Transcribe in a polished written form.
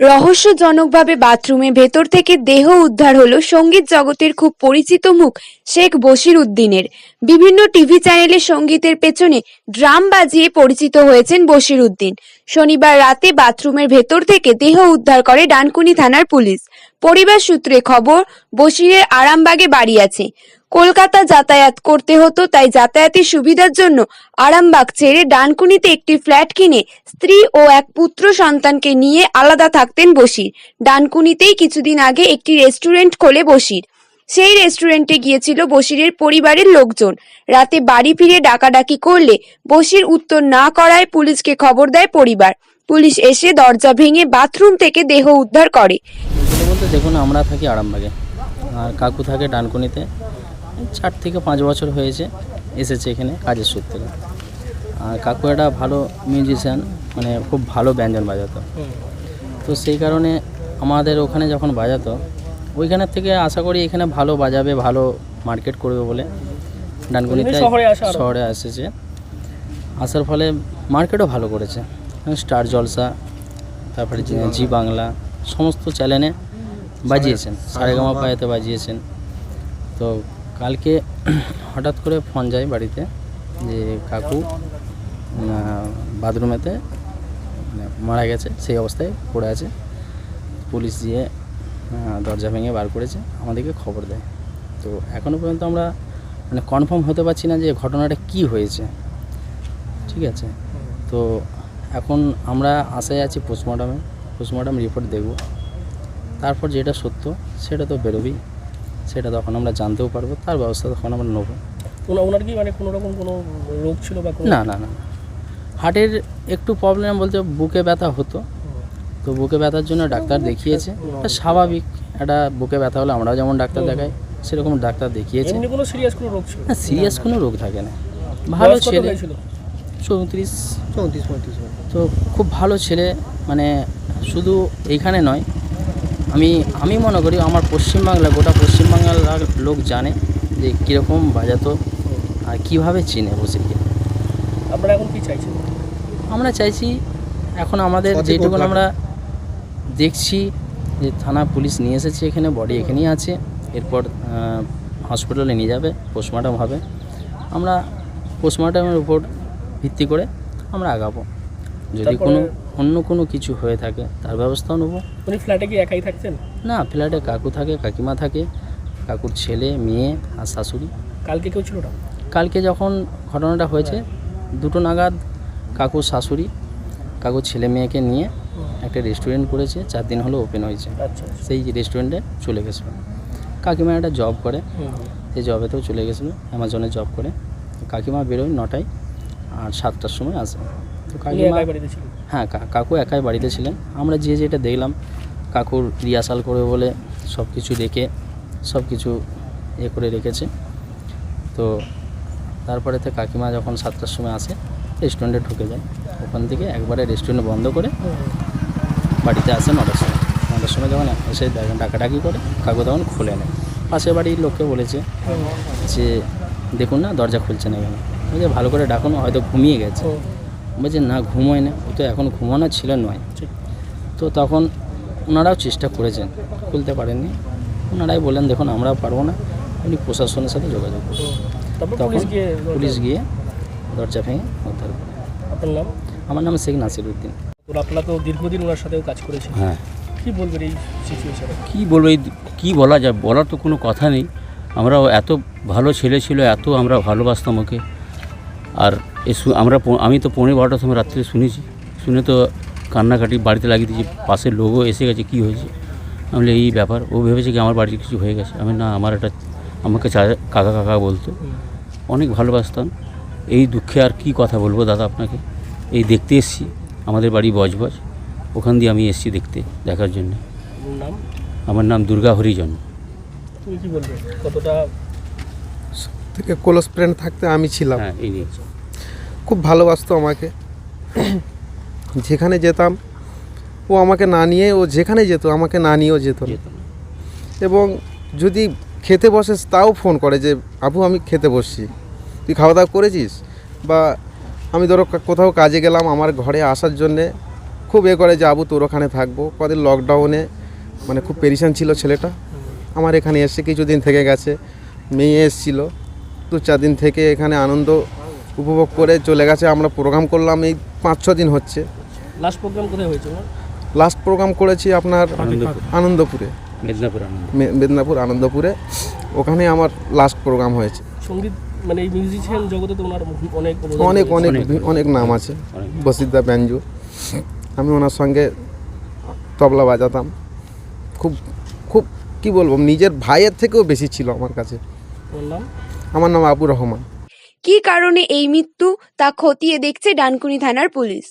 রহস্যজনকভাবে বাথরুমের ভেতর থেকে দেহ উদ্ধার হলো সঙ্গীত জগতের খুব পরিচিত মুখ শেখ বশির উদ্দিনের। বিভিন্ন টিভি চ্যানেলে সঙ্গীতের পেছনে ড্রাম বাজিয়ে পরিচিত হয়েছেন বশির উদ্দিন। শনিবার রাতে বাথরুমের ভেতর থেকে দেহ উদ্ধার করে ডানকুনি থানার পুলিশ। পরিবার সূত্রে খবর, বশিরের আরামবাগে বাড়ি আছে। কলকাতা যাতায়াত করতে হতো, তাই যাতায়াতের সুবিধার জন্য আরামবাগ ছেড়ে ডানকুনিতে একটি ফ্ল্যাট কিনে স্ত্রী ও এক পুত্র সন্তানকে নিয়ে আলাদা থাকতেন বশির। ডানকুনিতেই কিছুদিন আগে একটি রেস্টুরেন্ট খোলে বশির। সেই রেস্টুরেন্টে গিয়েছিল বশিরের পরিবারের লোকজন। রাতে বাড়ি ফিরে ডাকাডাকি করলে বশির উত্তর না করায় পুলিশকে খবর দেয় পরিবার। পুলিশ এসে দরজা ভেঙে বাথরুম থেকে দেহ উদ্ধার করে। বলতে দেখুন, আমরা থাকি আরামবাগে আর কাকু থাকে ডানকুনিতে। 4 থেকে 5 বছর হয়েছে এসেছে এখানে কাজের সূত্রে। আর কাকু একটা ভালো মিউজিশিয়ান, মানে খুব ভালো ব্যঞ্জন বাজাতো। তো সেই কারণে আমাদের ওখানে যখন বাজাতো, ওইখানের থেকে আশা করি এখানে ভালো বাজাবে, ভালো মার্কেট করবে বলে ডানকুনিতে শহরে এসেছে। আসার ফলে মার্কেটও ভালো করেছে। স্টার জলসা, তারপরে জি বাংলা, সমস্ত চ্যানেলে বাজিয়েছেন, সারেগামা পায়াতে বাজিয়েছেন। তো কালকে হঠাৎ করে ফোন যায় বাড়িতে যে কাকু বাথরুমেতে মারা গেছে, সেই অবস্থায় পড়ে আছে। পুলিশ দিয়ে দরজা ভেঙে বার করেছে, আমাদেরকে খবর দেয়। তো এখনও পর্যন্ত আমরা মানে কনফার্ম হতে পারছি না যে ঘটনাটা কি হয়েছে। ঠিক আছে, তো এখন আমরা আশায় আছি পোস্টমর্টম রিপোর্ট দেখব। তারপর যেটা সত্য সেটা তো বেরোবেই, সেটা তখন আমরা জানতেও পারবো, তার ব্যবস্থা তখন আমরা নেবো। ওনার কি মানে কোনো রকম কোনো রোগ ছিল বা না না না, হার্টের একটু প্রবলেম, বলতে বুকে ব্যথা হতো। তো বুকে ব্যথার জন্য ডাক্তার দেখিয়েছে। এটা স্বাভাবিক, একটা বুকে ব্যথা হলে আমরা যেমন ডাক্তার দেখাই সেরকম ডাক্তার দেখিয়েছে। এমনি কোনো সিরিয়াস কোনো রোগ ছিল না, সিরিয়াস কোনো রোগ থাকে না। ভালো ছেলে, 34-35। তো খুব ভালো ছেলে, মানে শুধু এইখানে নয়, আমি মনে করি আমার পশ্চিমবাংলা, গোটা পশ্চিমবাংলার লোক জানে যে কীরকম বাজাতো আর কীভাবে চিনে বসিরকে। আপনারা এখন কী চাইছেন? আমরা চাইছি এখন আমাদের যেটুকু আমরা দেখছি যে থানা পুলিশ নিয়ে এসেছে, এখানে বডি এখানেই আছে। এরপর হসপিটালে নিয়ে যাবে, পোস্টমর্টম হবে। আমরা পোস্টমর্টমের উপর ভিত্তি করে আমরা আগাবো। যদি অন্য কোনো কিছু হয়ে থাকে তার ব্যবস্থাও নেবো। উনি ফ্ল্যাটে কি একাই থাকতেন? না, ফ্ল্যাটে কাকু থাকে, কাকিমা থাকে, কাকুর ছেলে, মেয়ে আর শাশুড়ি। কালকে কেউ ছিল না? কালকে যখন ঘটনাটা হয়েছে 2টো নাগাদ কাকুর শাশুড়ি কাকুর ছেলে মেয়েকে নিয়ে একটা রেস্টুরেন্ট করেছে, 4 দিন হলো ওপেন হয়েছে। আচ্ছা, সেই রেস্টুরেন্টে চলে গেছিলো। কাকিমা একটা জব করে, সেই জবেতেও চলে গেছিলো, অ্যামাজনে জব করে। কাকিমা বেরোয় 9টায় আর 7টার সময় আসে। তো কাকিমা, হ্যাঁ, কাকু একাই বাড়িতে ছিলেন। আমরা যেটা দেখলাম, কাকুর রিহার্সাল করবে বলে সব কিছু রেখে সব কিছু করে রেখেছে। তো তারপরে তো কাকিমা যখন 7টার সময় আসে, রেস্টুরেন্টে ঢুকে যায়। ওখান থেকে একবারে রেস্টুরেন্ট বন্ধ করে বাড়িতে আসে 9টার সময় যখন এসে ডাকাডাকি করে, কাকু তখন খুলে নেয়। পাশের বাড়ির লোককে বলেছে যে দেখুন না, দরজা খুলছে না কেন। বলছে ভালো করে ডাকুন, হয়তো ঘুমিয়ে গেছে। বলছে না, ঘুমোয় না, ও তো এখন ঘুমানো ছিল নয়। তো তখন ওনারাও চেষ্টা করেছেন, খুলতে পারেননি। ওনারাই বলেন দেখুন আমরাও পারবো না, উনি প্রশাসনের সাথে যোগাযোগ করুন। তখন পুলিশ গিয়ে দরজা ভেঙে উদ্ধার করে। আপনার নাম? আমার নাম শেখ নাসির উদ্দিন। আপনারা তো দীর্ঘদিন ওনার সাথেও কাজ করেছেন। হ্যাঁ, কী বলবেন এই সিচুয়েশনে? কী বলবো, কী বলা যায়, বলার তো কোনো কথা নেই। আমরাও এত ভালো ছেলে ছিল, এত আমরা ভালোবাসতাম ওকে। আর আমি তো 15-12টার সময় রাত্রে শুনে তো কান্নাকাটি বাড়িতে লাগিয়ে দিয়েছি। পাশের লোকও এসে গেছে, কী হয়েছে? আমি এই ব্যাপার, ও ভেবেছে কি আমার বাড়িতে কিছু হয়ে গেছে। আমি না, আমাকে কাকা কাকা বলতো, অনেক ভালোবাসতাম। এই দুঃখে আর কি কথা বলবো দাদা আপনাকে। এই দেখতে এসছি, আমাদের বাড়ি বজবজ, ওখান দিয়ে আমি এসছি দেখার জন্য। আমার নাম দুর্গা হরিজন। তুমি কি বলবে, কতটা থেকে ক্লোজ ফ্রেন্ড থাকতে আমি ছিলাম? হ্যাঁ, এই নিয়ে খুব ভালোবাসতো আমাকে। যেখানে যেতাম ও আমাকে না নিয়ে, ও যেখানে যেত আমাকে না নিয়েও যেত। এবং যদি খেতে বসে তাও ফোন করে যে আবু আমি খেতে বসছি, তুই খাওয়া দাওয়া করেছিস? বা আমি ধরো কোথাও কাজে গেলাম, আমার ঘরে আসার জন্যে খুব করে যে আবু তোর ওখানে থাকবো। কদিন লকডাউনে মানে খুব পেরেশান ছিল ছেলেটা, আমার এখানে এসে কিছুদিন থেকে গেছে। মেয়ে এসেছিল 2-4 দিন থেকে এখানে আনন্দ উপভোগ করে চলে গেছে। আমরা প্রোগ্রাম করলাম এই 5-6 দিন হচ্ছে। লাস্ট প্রোগ্রাম কোথায় হয়েছে ওনার? লাস্ট প্রোগ্রাম করেছি আপনার আনন্দপুরে, মেদিনীপুর আনন্দপুরে, ওখানে আমার লাস্ট প্রোগ্রাম হয়েছে। সঙ্গীত মানে এই মিউজিশিয়ান জগতে তো ওনার অনেক অবদান অনেক রয়েছে। অনেক অনেক নাম আছে। বসিরদা ব্যাঞ্জু, আমি ওনার সঙ্গে তবলা বাজাতাম। খুব খুব কি বলবো, নিজের ভাইয়ের থেকেও বেশি ছিল আমার কাছে। ওনার নাম? আমার নাম আবু রহমান। কী কারণে এই মৃত্যু তা খতিয়ে দেখছে ডানকুনি থানার পুলিশ।